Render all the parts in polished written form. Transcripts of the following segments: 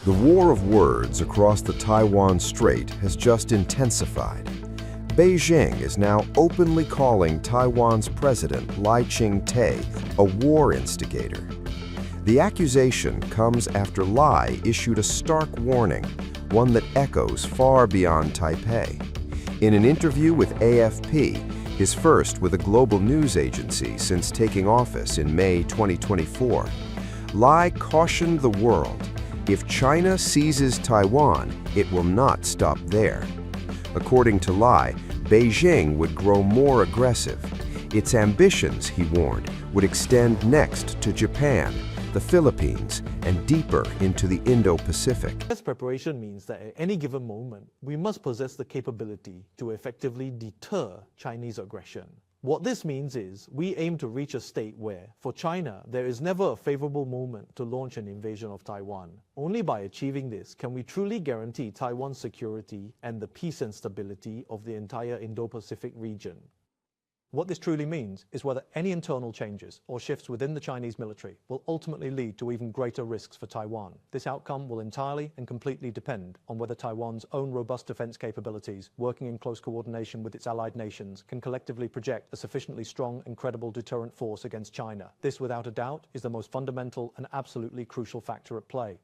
The war of words across the Taiwan Strait has just intensified. Beijing is now openly calling Taiwan's President Lai Ching-te a war instigator. The accusation comes after Lai issued a stark warning, one that echoes far beyond Taipei. In an interview with AFP, his first with a global news agency since taking office in May 2024, Lai cautioned the world, if China seizes Taiwan, it will not stop there. According to Lai, Beijing would grow more aggressive. Its ambitions, he warned, would extend next to Japan, the Philippines, and deeper into the Indo-Pacific. This preparation means that at any given moment, we must possess the capability to effectively deter Chinese aggression. What this means is, we aim to reach a state where, for China, there is never a favorable moment to launch an invasion of Taiwan. Only by achieving this can we truly guarantee Taiwan's security and the peace and stability of the entire Indo-Pacific region. What this truly means is whether any internal changes or shifts within the Chinese military will ultimately lead to even greater risks for Taiwan. This outcome will entirely and completely depend on whether Taiwan's own robust defense capabilities, working in close coordination with its allied nations, can collectively project a sufficiently strong and credible deterrent force against China. This, without a doubt, is the most fundamental and absolutely crucial factor at play.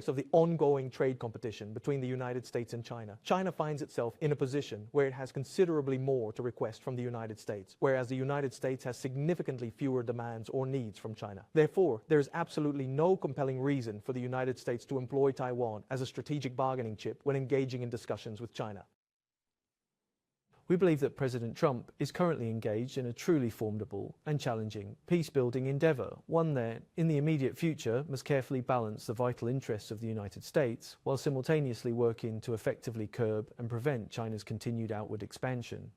Of the ongoing trade competition between the United States and China, China finds itself in a position where it has considerably more to request from the United States, whereas the United States has significantly fewer demands or needs from China. Therefore, there is absolutely no compelling reason for the United States to employ Taiwan as a strategic bargaining chip when engaging in discussions with China. We believe that President Trump is currently engaged in a truly formidable and challenging peace-building endeavor, one that, in the immediate future, must carefully balance the vital interests of the United States while simultaneously working to effectively curb and prevent China's continued outward expansion.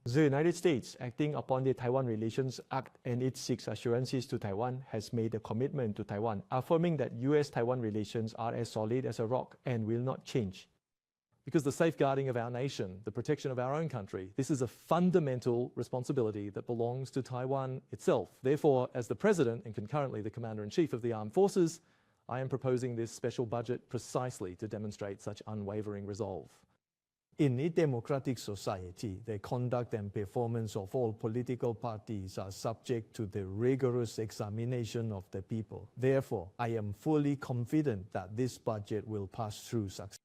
The United States, acting upon the Taiwan Relations Act and its 6 assurances to Taiwan, has made a commitment to Taiwan, affirming that U.S.-Taiwan relations are as solid as a rock and will not change. Because the safeguarding of our nation, the protection of our own country, this is a fundamental responsibility that belongs to Taiwan itself. Therefore, as the President and concurrently the Commander-in-Chief of the Armed Forces, I am proposing this special budget precisely to demonstrate such unwavering resolve. In a democratic society, the conduct and performance of all political parties are subject to the rigorous examination of the people. Therefore, I am fully confident that this budget will pass through successfully.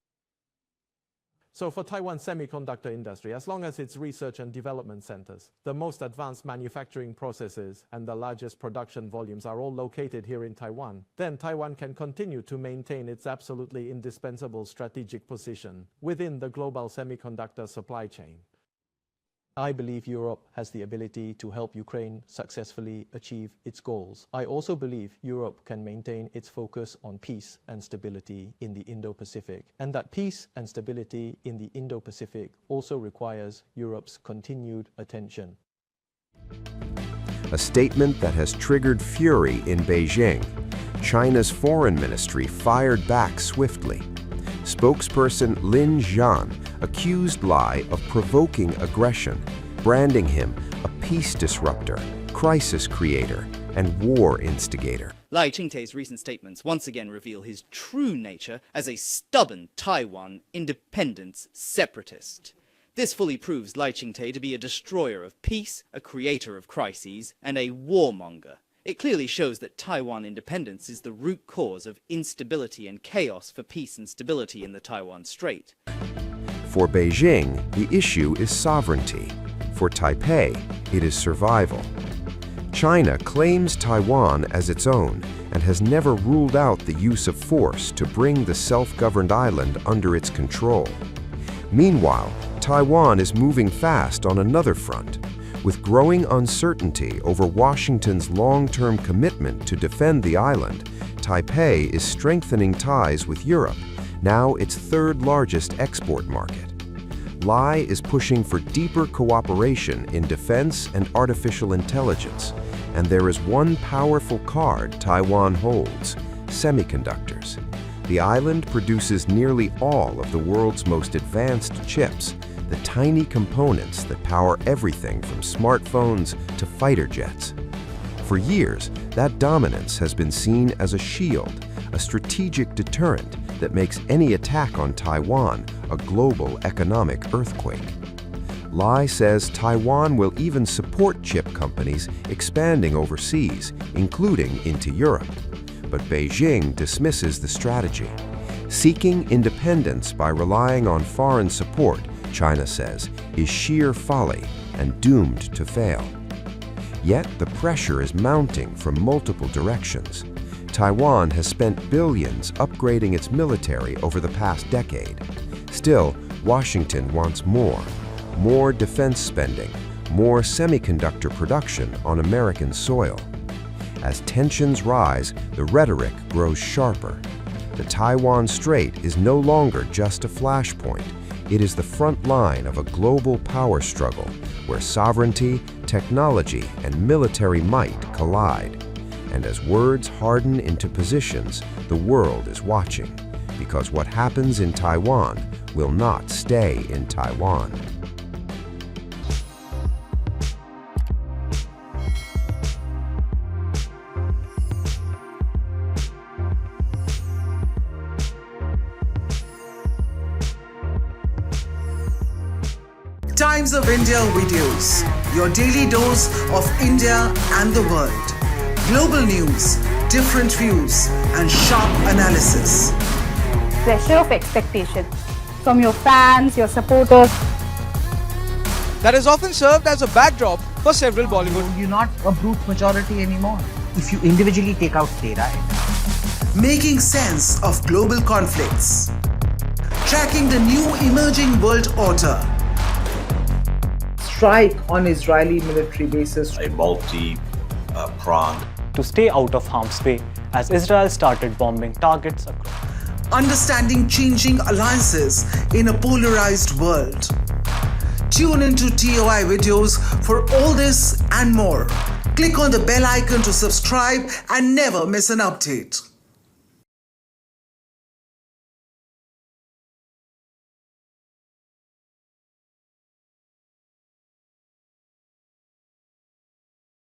So for Taiwan's semiconductor industry, as long as its research and development centers, the most advanced manufacturing processes, and the largest production volumes are all located here in Taiwan, then Taiwan can continue to maintain its absolutely indispensable strategic position within the global semiconductor supply chain. I believe Europe has the ability to help Ukraine successfully achieve its goals. I also believe Europe can maintain its focus on peace and stability in the Indo-Pacific, and that peace and stability in the Indo-Pacific also requires Europe's continued attention. A statement that has triggered fury in Beijing. China's foreign ministry fired back swiftly. Spokesperson Lin Jian accused Lai of provoking aggression, branding him a peace disruptor, crisis creator, and war instigator. Lai Ching-te's recent statements once again reveal his true nature as a stubborn Taiwan independence separatist. This fully proves Lai Ching-te to be a destroyer of peace, a creator of crises, and a warmonger. It clearly shows that Taiwan independence is the root cause of instability and chaos for peace and stability in the Taiwan Strait. For Beijing, the issue is sovereignty. For Taipei, it is survival. China claims Taiwan as its own and has never ruled out the use of force to bring the self-governed island under its control. Meanwhile, Taiwan is moving fast on another front. With growing uncertainty over Washington's long-term commitment to defend the island, Taipei is strengthening ties with Europe, now its third-largest export market. Lai is pushing for deeper cooperation in defense and artificial intelligence, and there is one powerful card Taiwan holds: semiconductors. The island produces nearly all of the world's most advanced chips, the tiny components that power everything from smartphones to fighter jets. For years, That dominance has been seen as a shield, a strategic deterrent that makes any attack on Taiwan a global economic earthquake. Lai says Taiwan will even support chip companies expanding overseas, including into Europe. But Beijing dismisses the strategy. Seeking independence by relying on foreign support, China says, is sheer folly and doomed to fail. Yet the pressure is mounting from multiple directions. Taiwan has spent billions upgrading its military over the past decade. Still, Washington wants more defense spending, more semiconductor production on American soil. As tensions rise, the rhetoric grows sharper. The Taiwan Strait is no longer just a flashpoint. It is the front line of a global power struggle where sovereignty, technology, and military might collide. And as words harden into positions, the world is watching, because what happens in Taiwan will not stay in Taiwan. Times of India videos, your daily dose of India and the world. Global news, different views, and sharp analysis. Pressure of expectation from your fans, your supporters. That has often served as a backdrop for several Bollywood. You're not a brute majority anymore. If you individually take out data. Making sense of global conflicts. Tracking the new emerging world order. Strike on Israeli military bases. A multi-pronged. To stay out of harm's way as Israel started bombing targets across. Understanding changing alliances in a polarized world. Tune into TOI videos for all this and more. Click on the bell icon to subscribe and never miss an update.